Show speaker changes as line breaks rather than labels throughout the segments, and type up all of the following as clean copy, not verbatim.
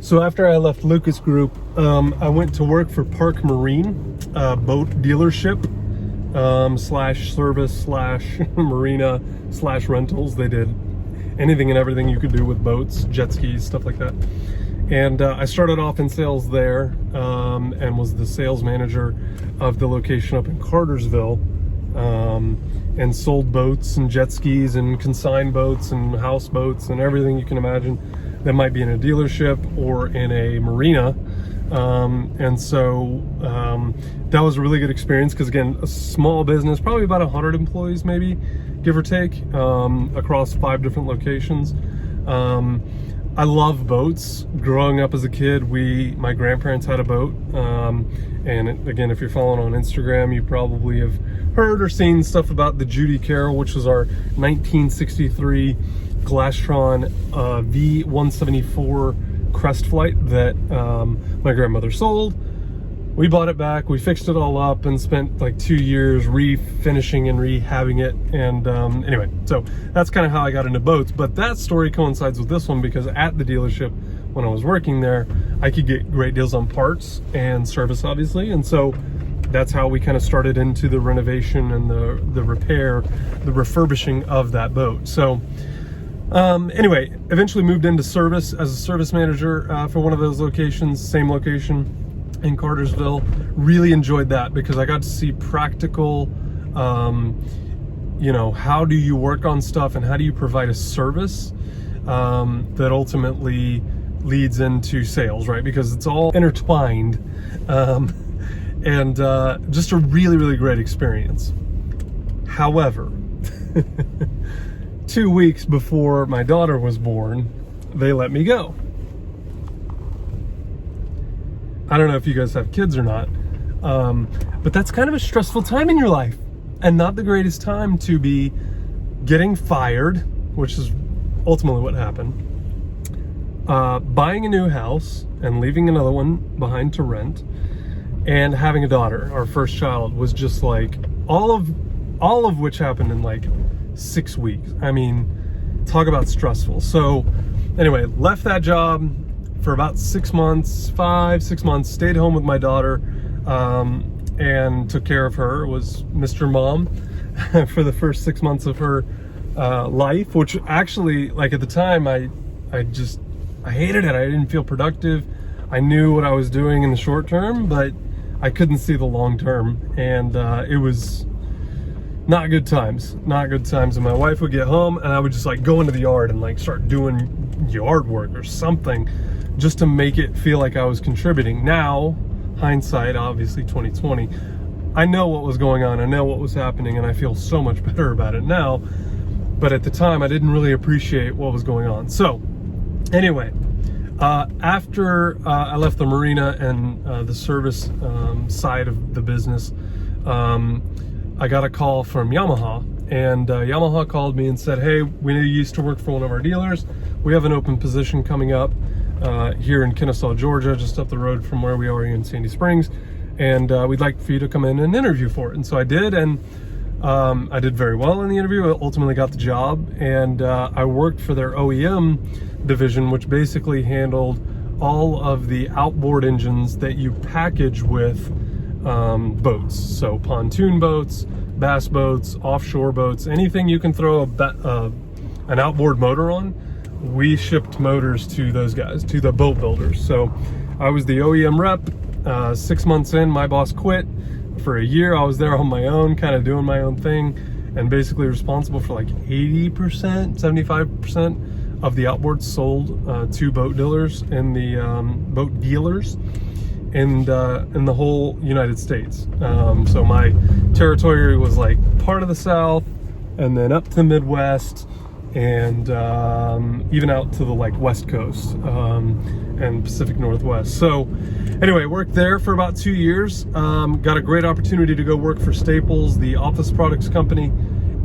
So after I left Lucas Group, I went to work for Park Marine, boat dealership, slash service, slash marina, slash rentals. They did anything and everything you could do with boats, jet skis, stuff like that. And I started off in sales there, and was the sales manager of the location up in Cartersville, and sold boats and jet skis and consigned boats and houseboats and everything you can imagine that might be in a dealership or in a marina. And so that was a really good experience because, again, a small business, probably about 100 employees maybe, give or take, across 5 different locations. I love boats. Growing up as a kid, my grandparents had a boat. And again, if you're following on Instagram, you probably have heard or seen stuff about the Judy Carroll, which was our 1963 Glastron V174 Crest Flight that my grandmother sold. We bought it back, we fixed it all up, and spent like 2 years refinishing and rehabbing it. And anyway, so that's kind of how I got into boats. But that story coincides with this one because at the dealership, when I was working there, I could get great deals on parts and service, obviously. And so that's how we kind of started into the renovation and the repair, the refurbishing of that boat. So anyway, eventually moved into service as a service manager for one of those locations, same location in Cartersville. Really enjoyed that because I got to see practical, how do you work on stuff and how do you provide a service that ultimately leads into sales, right? Because it's all intertwined, and just a really, really great experience. However, 2 weeks before my daughter was born, they let me go. I don't know if you guys have kids or not, but that's kind of a stressful time in your life and not the greatest time to be getting fired, which is ultimately what happened, buying a new house and leaving another one behind to rent, and having a daughter. Our first child was just like all of which happened in like 6 weeks. I mean, talk about stressful. So anyway, left that job for about 6 months, 5-6 months, stayed home with my daughter, and took care of her. Was Mr. Mom for the first 6 months of her life, which actually, like at the time, I hated it. I didn't feel productive. I knew what I was doing in the short term, but I couldn't see the long term, and it was not good times. And my wife would get home and I would just like go into the yard and like start doing yard work or something just to make it feel like I was contributing. Now, hindsight, obviously 2020, I know what was going on, I know what was happening, and I feel so much better about it now. But at the time, I didn't really appreciate what was going on. So anyway, after I left the marina and the service side of the business, I got a call from Yamaha, and Yamaha called me and said, hey, we know you used to work for one of our dealers. We have an open position coming up here in Kennesaw, Georgia, just up the road from where we are in Sandy Springs, and we'd like for you to come in and interview for it. And so I did, and I did very well in the interview. I ultimately got the job, and I worked for their OEM division, which basically handled all of the outboard engines that you package with boats. So pontoon boats, bass boats, offshore boats, anything you can throw an outboard motor on. We shipped motors to those guys, to the boat builders. So I was the OEM rep. 6 months in, my boss quit. For a year, I was there on my own, kind of doing my own thing, and basically responsible for like 80%, 75% of the outboards sold to boat dealers in the in the whole United States. So my territory was like part of the South, and then up to the Midwest, and even out to the like West Coast and Pacific Northwest. So anyway, worked there for about 2 years. Got a great opportunity to go work for Staples, the office products company,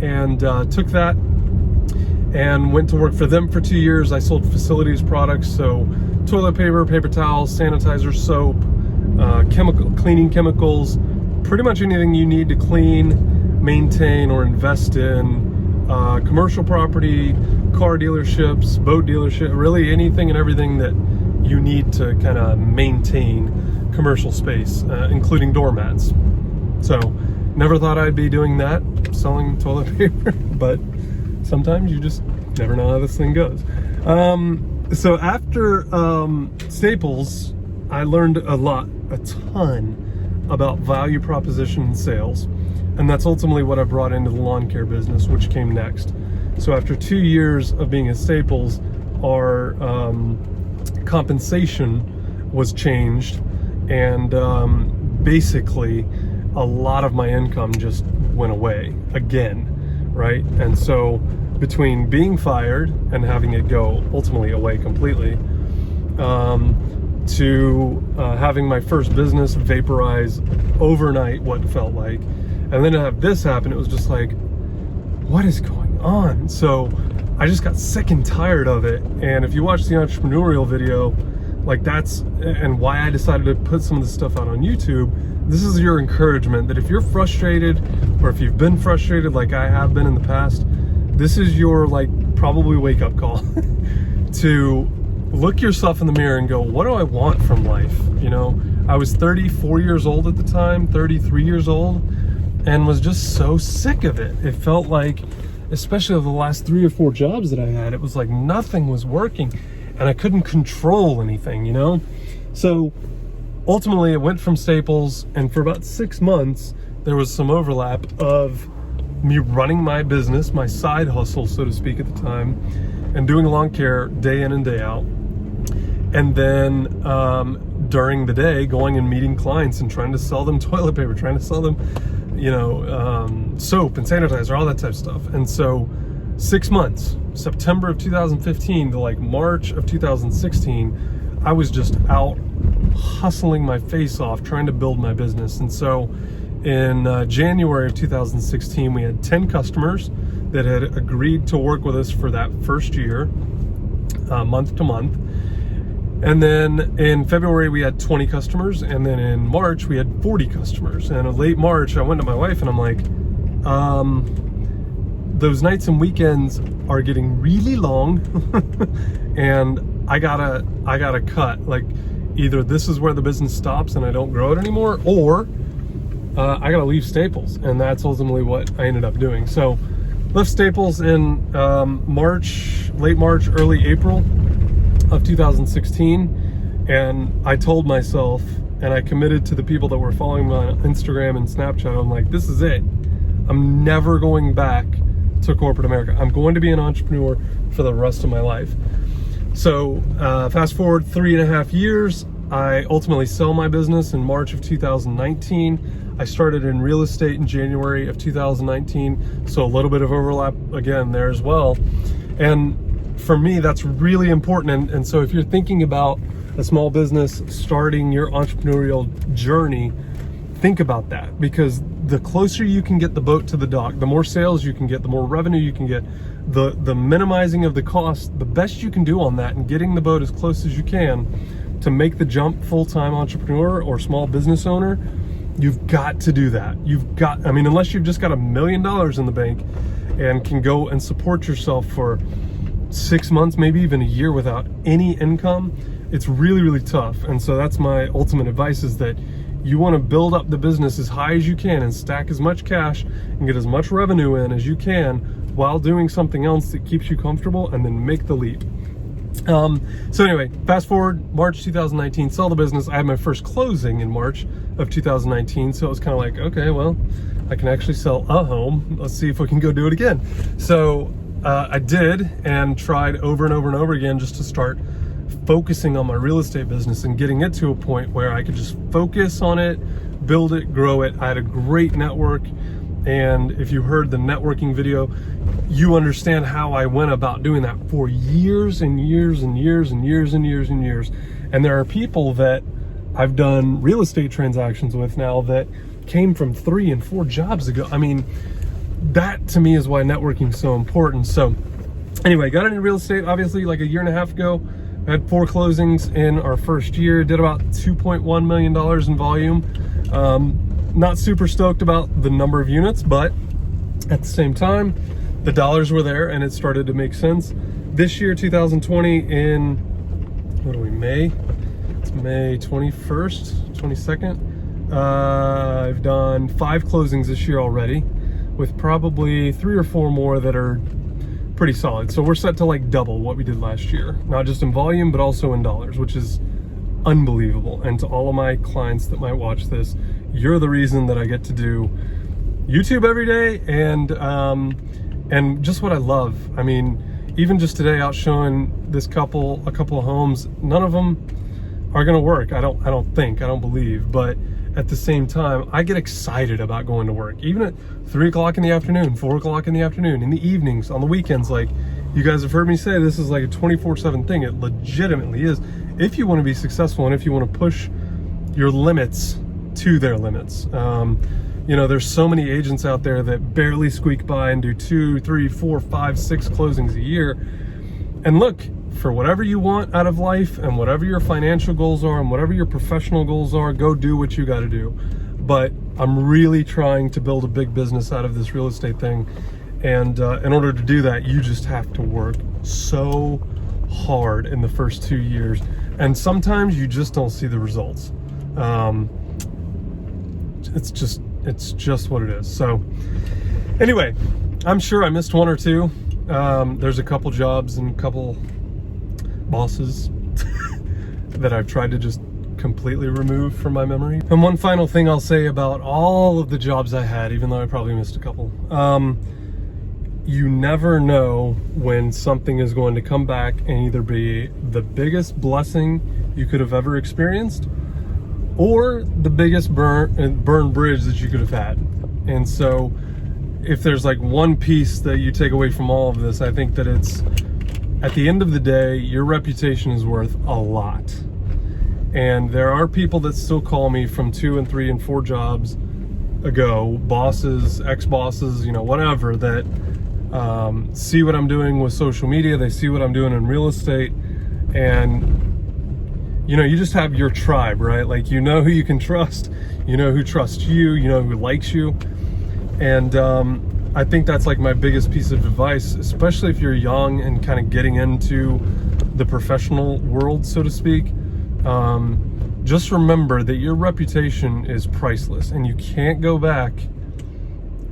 and took that and went to work for them for 2 years. I sold facilities products, so toilet paper, paper towels, sanitizer, soap, cleaning chemicals, pretty much anything you need to clean, maintain, or invest in commercial property, car dealerships, boat dealership, really anything and everything that you need to kind of maintain commercial space, including doormats. So never thought I'd be doing that, selling toilet paper, but sometimes you just never know how this thing goes. So after Staples, I learned a ton about value proposition and sales. And that's ultimately what I brought into the lawn care business, which came next. So after 2 years of being at Staples, our compensation was changed, and basically a lot of my income just went away again, right? And so between being fired and having it go ultimately away completely, to having my first business vaporize overnight what it felt like, and then to have this happen, it was just like, what is going on? So I just got sick and tired of it. And if you watch the entrepreneurial video, like that's, and why I decided to put some of this stuff out on YouTube, this is your encouragement that if you're frustrated, or if you've been frustrated like I have been in the past, this is your like probably wake up call to look yourself in the mirror and go, what do I want from life? You know, I was 34 years old at the time, 33 years old, and was just so sick of it. It felt like, especially over the last 3 or 4 jobs that I had, it was like nothing was working and I couldn't control anything, you know? So ultimately it went from Staples, and for about 6 months, there was some overlap of me running my business, my side hustle, so to speak, at the time, and doing lawn care day in and day out. And then during the day, going and meeting clients and trying to sell them toilet paper, trying to sell them, you know, soap and sanitizer, all that type of stuff. And so 6 months, September of 2015 to like March of 2016, I was just out hustling my face off, trying to build my business. And so in January of 2016, we had 10 customers that had agreed to work with us for that first year, month to month. And then in February, we had 20 customers. And then in March, we had 40 customers. And in late March, I went to my wife and I'm like, those nights and weekends are getting really long and I gotta cut. Like, either this is where the business stops and I don't grow it anymore, or I gotta leave Staples. And that's ultimately what I ended up doing. So left Staples in March, late March, early April of 2016. And I told myself, and I committed to the people that were following me on Instagram and Snapchat, I'm like, this is it. I'm never going back to corporate America. I'm going to be an entrepreneur for the rest of my life. So fast forward 3.5 years, I ultimately sell my business in March of 2019. I started in real estate in January of 2019. So a little bit of overlap again there as well. And for me, that's really important. And so if you're thinking about a small business, starting your entrepreneurial journey, think about that, because the closer you can get the boat to the dock, the more sales you can get, the more revenue you can get, the minimizing of the cost, the best you can do on that, and getting the boat as close as you can to make the jump full-time entrepreneur or small business owner. You've got to do that. I mean, unless you've just got $1 million in the bank and can go and support yourself for 6 months, maybe even a year without any income, it's really, really tough. And so that's my ultimate advice, is that you want to build up the business as high as you can and stack as much cash and get as much revenue in as you can while doing something else that keeps you comfortable, and then make the leap. So anyway, fast forward March 2019, sell the business. I had my first closing in March of 2019. So it was kind of like, okay, well, I can actually sell a home. Let's see if we can go do it again. So I did, and tried over and over and over again just to start focusing on my real estate business and getting it to a point where I could just focus on it, build it, grow it. I had a great network. And if you heard the networking video, you understand how I went about doing that for years and years and years and years and years and years. And there are people that I've done real estate transactions with now that came from 3 and 4 jobs ago. I mean, that to me is why networking is so important. So anyway, got into real estate obviously like a year and a half ago. I had 4 closings in our first year, did about $2.1 million in volume. Not super stoked about the number of units, but at the same time, the dollars were there and it started to make sense. This year, 2020, in what are we, May? It's May 21st, 22nd. I've done 5 closings this year already, with probably 3 or 4 more that are pretty solid. So we're set to like double what we did last year, not just in volume, but also in dollars, which is unbelievable. And to all of my clients that might watch this, you're the reason that I get to do YouTube every day, and just what I love. I mean, even just today out showing a couple of homes, none of them are gonna work. I don't believe, but at the same time, I get excited about going to work, even at 3 o'clock in the afternoon, 4 o'clock in the afternoon, in the evenings, on the weekends. Like you guys have heard me say, this is like a 24/7 thing. It legitimately is. If you want to be successful and if you want to push your limits to their limits. You know, there's so many agents out there that barely squeak by and do 2, 3, 4, 5, 6 closings a year. And look, for whatever you want out of life and whatever your financial goals are and whatever your professional goals are, go do what you got to do. But I'm really trying to build a big business out of this real estate thing. And in order to do that, you just have to work so hard in the first 2 years. And sometimes you just don't see the results. It's just what it is. So anyway, I'm sure I missed 1 or 2. There's a couple jobs and a couple bosses that I've tried to just completely remove from my memory. And one final thing I'll say about all of the jobs I had, even though I probably missed a couple, you never know when something is going to come back and either be the biggest blessing you could have ever experienced or the biggest burn bridge that you could have had. And so if there's like one piece that you take away from all of this, I think that it's, at the end of the day, your reputation is worth a lot. And there are people that still call me from 2 and 3 and 4 jobs ago, bosses, ex-bosses, you know, whatever, that see what I'm doing with social media, they see what I'm doing in real estate, and you know, you just have your tribe, right? Like, you know who you can trust, you know who trusts you, you know who likes you. And I think that's like my biggest piece of advice, especially if you're young and kind of getting into the professional world, so to speak. Just remember that your reputation is priceless and you can't go back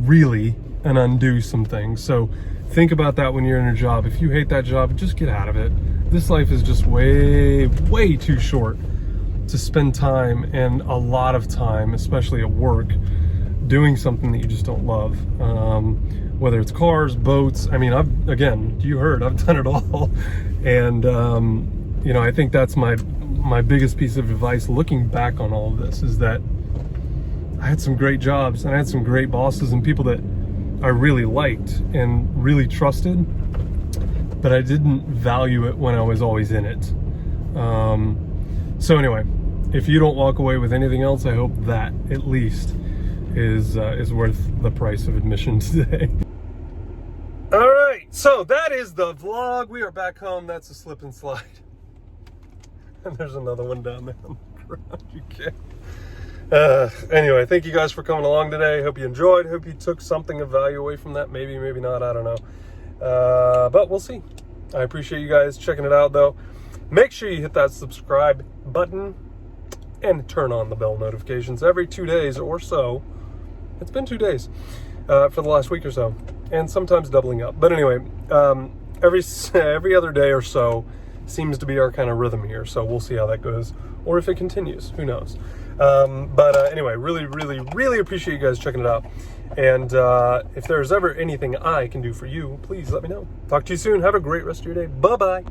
really and undo some things. So think about that when you're in a job. If you hate that job, just get out of it. This life is just way too short to spend time, and a lot of time, especially at work, doing something that you just don't love. Whether it's cars, boats, I mean, you heard, I've done it all. And, you know, I think that's my biggest piece of advice looking back on all of this, is that I had some great jobs and I had some great bosses and people that I really liked and really trusted, but I didn't value it when I was always in it. So anyway, if you don't walk away with anything else, I hope that at least is worth the price of admission today. All right, so that is the vlog. We are back home. That's a slip and slide. And there's another one down there on the ground. Okay. Anyway, thank you guys for coming along today. Hope you enjoyed. Hope you took something of value away from that. Maybe, maybe not. I don't know. But we'll see. I appreciate you guys checking it out, though. Make sure you hit that subscribe button and turn on the bell notifications every 2 days or so. It's been 2 days for the last week or so, and sometimes doubling up. But anyway, every other day or so seems to be our kind of rhythm here. So we'll see how that goes, or if it continues. Who knows? Anyway, really appreciate you guys checking it out. And if there's ever anything I can do for you, please let me know. Talk to you soon. Have a great rest of your day. Bye-bye.